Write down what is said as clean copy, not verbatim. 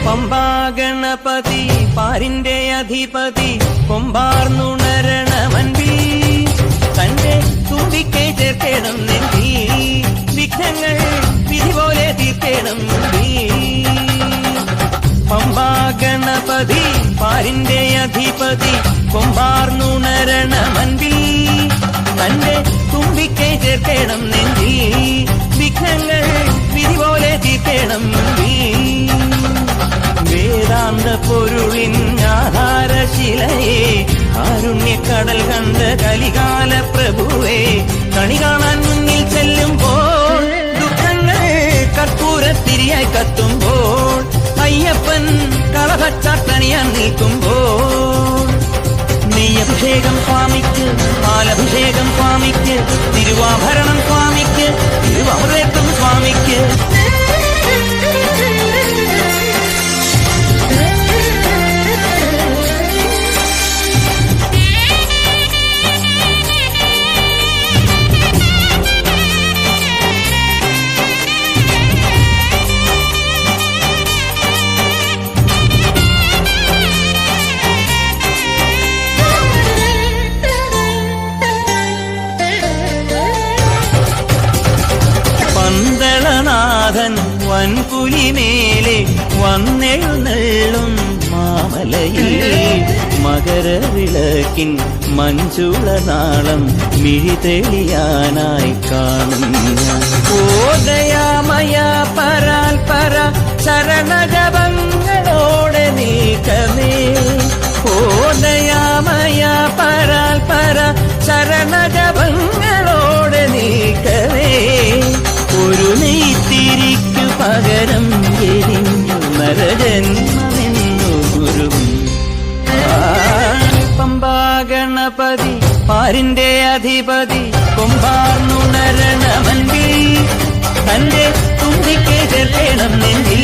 പമ്പാ ഗണപതി പാരിന്റെ അധിപതി കൊമ്പാർന്നുണരണമൻപി തന്റെ തുമ്പിക്കൈ ചേർക്കണം നെഞ്ചി വിഘ്നങ്ങൾ വിധി പോലെ തീർക്കണം പമ്പാ ഗണപതി പാരിന്റെ അധിപതി കൊമ്പാർന്നുണരണമൻപി തന്റെ തുമ്പിക്കൈ ചേർക്കണം നെഞ്ചി വിഘ്നങ്ങൾ വിധി പോലെ തീർക്കണം വേദാന്ത പൊരുളിൻ ആധാരശിലയെ കാരുണ്യക്കടൽ കണ്ട കലികാല പ്രഭുവേ കണി കാണാൻ മുന്നിൽ ചെല്ലുമ്പോൾ ദുഃഖങ്ങൾ കർപ്പൂരത്തിരിയായി കത്തുമ്പോൾ അയ്യപ്പൻ കളഭച്ചാട്ടണിയാൻ നിൽക്കുമ്പോൾ നെയ്യഭിഷേകം സ്വാമിക്ക് പാലഭിഷേകം സ്വാമിക്ക് തിരുവാഭരണം സ്വാമിക്ക് തിരുവാമൃതം സ്വാമിക്ക് പന്തളനാഥൻ വൻപുലിമേലെ വന്നെഴുന്നള്ളും മാമലയിൽ മകരവിളക്കിൻ മഞ്ചുളനാളം മിഴിതെളിയാനായി കാണുന്ന ഓദയാമയ പരാൽ പര ശരണജപങ്ങളോടെ നീക്കമേ ഓദയാമയ പരാൽ പര ശരണജപങ്ങളോടെ നീക്കമേ ഒരു നെയ്ത്തിരിക്കു പകരം എരിഞ്ഞു നരജന്മമെന്നു ഗുരുവും പമ്പാ ഗണപതി പാരിന്റെ അധിപതി കൊമ്പാർന്നുണരണമൻപി തന്റെ തുമ്പിക്കൈ ചേർക്കണം നെഞ്ചി